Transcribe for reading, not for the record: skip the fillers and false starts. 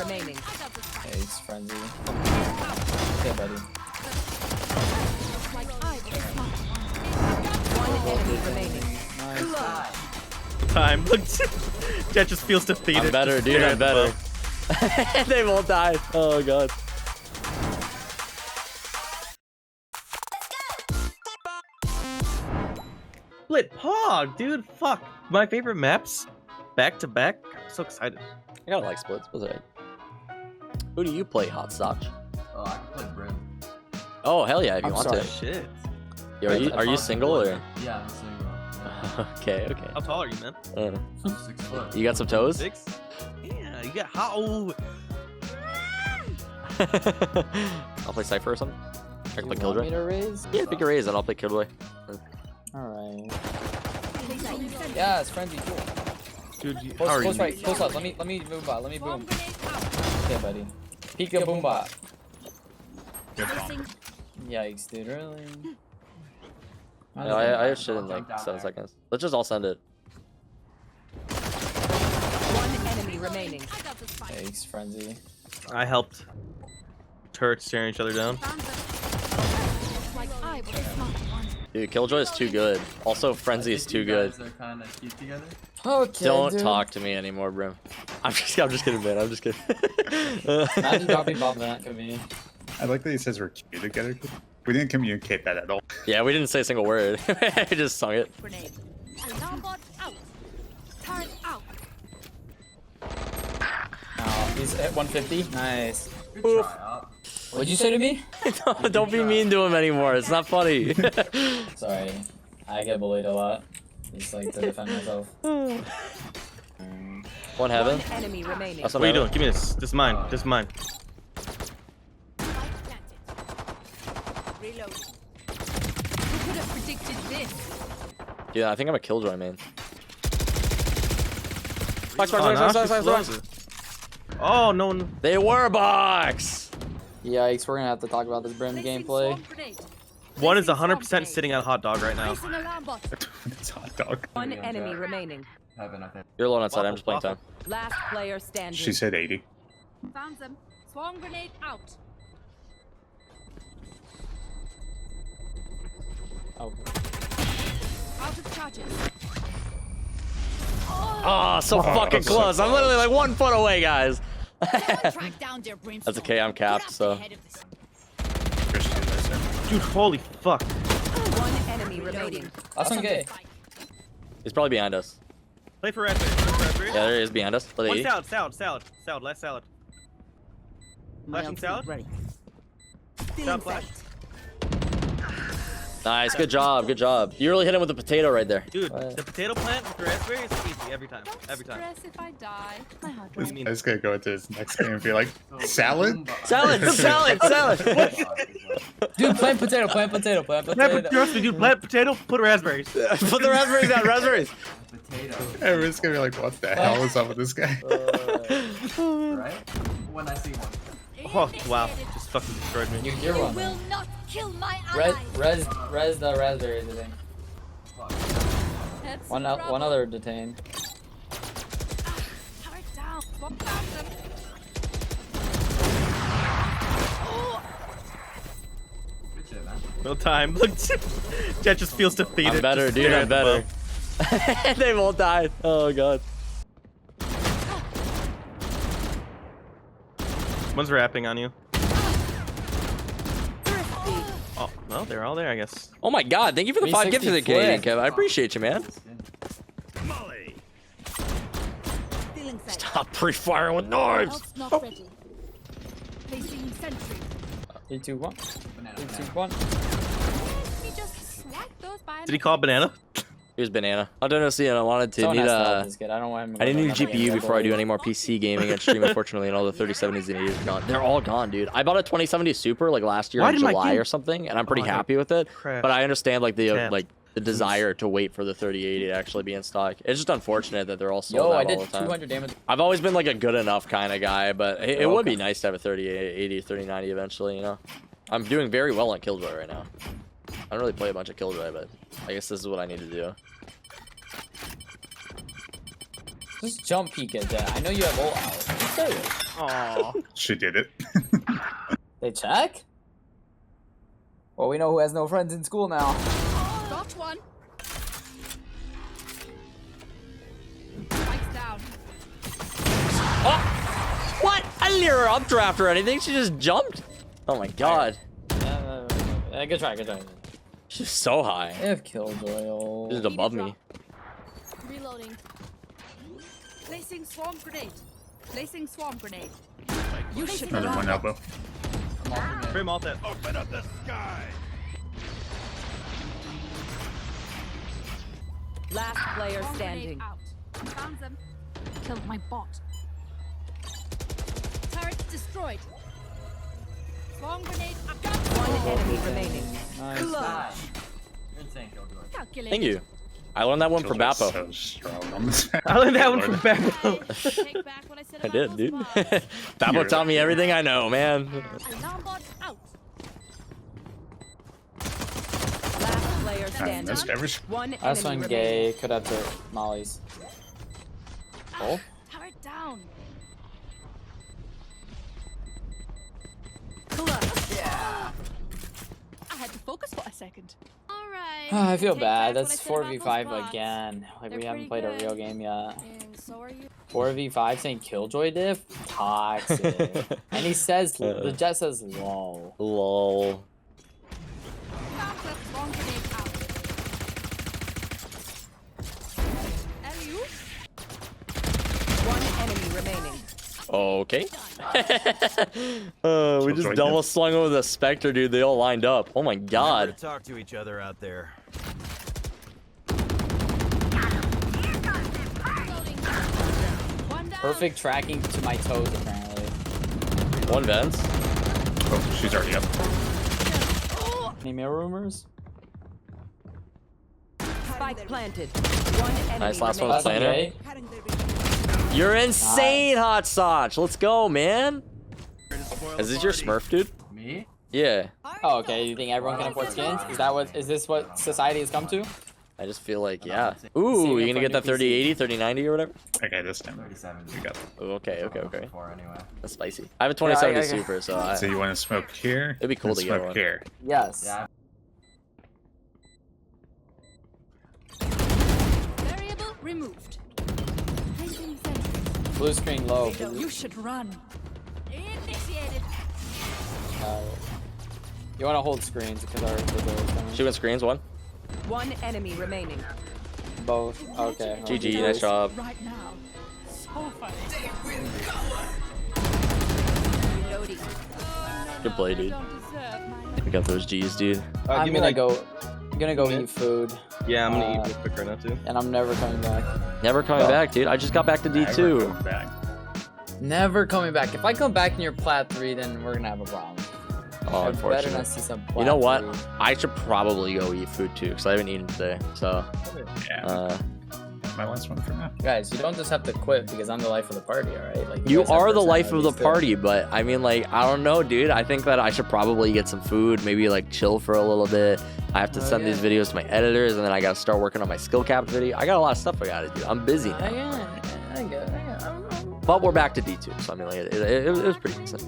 remaining. Okay, it's frenzy. Okay, buddy. One enemy remaining. Nice. Time. Look, Jet just feels defeated. I'm better, dude. I'm better. They won't die. Oh god. Split Pog, dude. Fuck. My favorite maps. Back to back. I'm so excited. I gotta like splits. What's right? Who do you play, Hot Stotch? Oh, I can play Brim. Oh hell yeah, if you I'm want sorry. to. Shit. Yo, are you single or? Yeah, I'm single. Okay, okay. How tall are you, man? I'm 6 foot. You got some toes? 6? Yeah, you got how? I'll play Cypher or something. I can play You want me Killjoy. to raise? Yeah, pick a raise and I'll play Killjoy. Alright. Yeah, it's frenzy too. Dude, you, Close, how are close you? right, close up. Let me boom bot. Let me boom. Okay, buddy. Pika boom bot. Yikes, dude. Really? No, I have shit in like 7 seconds. Let's just all send it. One enemy remaining. Yikes, frenzy. I helped. Turrets staring each other down. Dude, Killjoy is too good. Also, Frenzy is too good. They're kind of cute together. Okay. Don't dude. talk to me anymore, Brim. I'm just kidding, man. I'm just kidding. Imagine dropping bomb that could be. I like that he says we're cute together. We didn't communicate that at all. Yeah, we didn't say a single word. We just sung it. Grenade. Alarm bot out. Turret out. Oh, he's at 150. Nice. Good Oof. try out. What'd you say to me? Don't be mean to him anymore. It's not funny. Sorry. I get bullied a lot. Just like to defend myself. One heaven. One enemy remaining. That's What are you heaven. doing? Give me this. This is mine. This is mine. Reload. Who could have predicted this? Yeah, I think I'm a Killjoy, man. Oh, no one. They were box. Yikes, we're gonna have to talk about this Brim gameplay. One is 100% sitting at hot dog right now. It's hot dog. One enemy remaining. Heaven, I think. You're alone outside. I'm just playing time. Last player standing. She said 80. Found them. Swarm grenade out. Oh. Out of charges. Oh, so fucking so close. I'm literally like 1 foot away, guys. Track down their brimstone. That's okay. I'm capped, so. Christian Lizard. Dude, holy fuck. One enemy remaining. That's okay. He's probably behind us. Play for Raspberry. Play for Raspberry. Yeah, there he is behind us. Play One the salad, salad, salad. Salad, last salad. Flashing salad. Ready. Salad flash. Nice. Good job. Good job. You really hit him with the potato right there. Dude, the potato plant with the raspberry is easy every time. Every time. Stress if I die. My heart This rate. guy's gonna go into his next game and be like, salad? Salad. Salad. Salad. Dude, plant potato, plant potato, plant potato. Trust me, dude. Plant potato, put raspberries. Put the raspberries down. Raspberries. Potato. Everyone's gonna be like, what the hell is up with this guy? Right? When I see one. Oh, wow. Just fucking destroyed me. You're one. Will not kill my Res allies. the raspberries, I think. That's One trouble. other detained. Turret down. Swap found them. Good shit, man. No time. Look, Jet just feels defeated. I'm better, Just dude. staring I'm at the better. bow. They won't die. Oh god. One's rapping on you. Oh, no, they're all there, I guess. Oh my god. Thank you for the 5 gifts to the 360 Canadian, flick. Kev. I appreciate you, man. Stealing sight. Stop pre-firing with knives. Else not ready. Placing sentry. 3, 2, 1. Banana, 3, 2, banana. 1. We just swipe those by. Did he call banana? Here's banana. I don't know, see, and I wanted to Someone need has to help this kid. I don't want him. I didn't need going GPU on before I do another any more PC gaming and stream, unfortunately, and all the 3070s and 80s are gone. They're all gone, dude. I bought a 2070 Super like last year Why in did my July game- or something, and I'm pretty Oh, I happy with it. crashed. But I understand like the Tapped. the desire to wait for the 3080 to actually be in stock. It's just unfortunate that they're all sold Yo, out I all did the time. 200 damage. I've always been like a good enough kind of guy, but it You're would be welcome. nice to have a 3080, 3090 eventually, you know? I'm doing very well on Killjoy right now. I don't really play a bunch of Killjoy, but I guess this is what I need to do. Just jump peek at that. I know you have ult out. say it. Aw. She did it. They check? Well, we know who has no friends in school now. Got one. Spikes down. Oh! What? I didn't hear her updraft or anything. She just jumped. Oh my god. Good try, good try. She's so high. If Killjoy. She's above me. Reloading. Placing swarm grenade. Placing swarm grenade. You should Another one elbow. Frame alt that. Last player Swarm standing. grenade out. Found them. Killed my bot. Turret destroyed. Swarm grenade up. Got One enemy remaining. Nice. Nice. You're insane, Killjoy. calculated. Thank you. I learned that one from Killjoy's Bappo. so strong on this. I learned that one from Bappo. Take back what I said I about did, those dude. bots. Bappo taught me everything I know, man. Alarm bot out. Last player I standing. missed every. One Last enemy one remaining. gay. Could have to Molly's. Oh? Turret down. Yeah. I had to focus for a second. All right. I feel Take bad. back what I That's said about those 4v5 bots. again. Like, They're we haven't pretty played a real good. game yet. And so are you. 4v5 saying Killjoy diff? Toxic. And he says, the jet says lol. Lol. Found the swarm grenade out. Alley-oop. One enemy remaining. Okay. We just Killjoy double diff. slung over the Spectre, dude. They all lined up. Oh my god. Talk to each other out there. Reloading. One down. Perfect tracking to my toes, apparently. One vents. Oh, she's already up. Any mirror rumors? Spike planted. One enemy Nice, last one remaining. was planner. Okay. You're insane, Hot Sauce. Let's go, man. Is this your Smurf, dude? Me? Yeah. Oh, okay. You think everyone can afford skins? Is this what society has come to? I just feel like, yeah. See Ooh, it you gonna for get that new PC. 3080, 3090 or whatever? Okay, this time 37. we got. Ooh, okay, okay, okay. Four anyway. That's spicy. I have a 2070 Yeah, Super, so So I, you want to smoke here? It'd be cool and to get smoke one. here. Yes. Yeah. Variable removed. Placing sentry. Blue screen low. You should run. Initiated. You want to hold screens because our door is coming. shooting screens, one. One enemy remaining. Both. Okay. GG, nice job. Right now. So funny. Reloading. Good play, dude. Don't deserve my We got those G's, dude. I'm Give me gonna like. go. I'm gonna go minute. eat food, Yeah, I'm gonna eat real quick right now too. and I'm never coming back. Never coming Well, back, dude. I just got back to Never D2. come back. Never coming back. If I come back and you're plat 3, then we're gonna have a problem. Oh, I better unfortunately. not see some You know plat what? 3. I should probably go eat food too, because I haven't eaten today. So, Yeah, my last one for now. Guys, you don't just have to quit because I'm the life of the party, alright? Like you guys have are the life of the personalities, too. party, but I mean, like, I don't know, dude. I think that I should probably get some food, maybe like chill for a little bit. I have to Oh, send these yeah. videos to my editors, and then I gotta start working on my skill cap video. I got a lot of stuff I gotta do. I'm busy I now. get it. But we're back to D2, so I mean, like, it was pretty decent.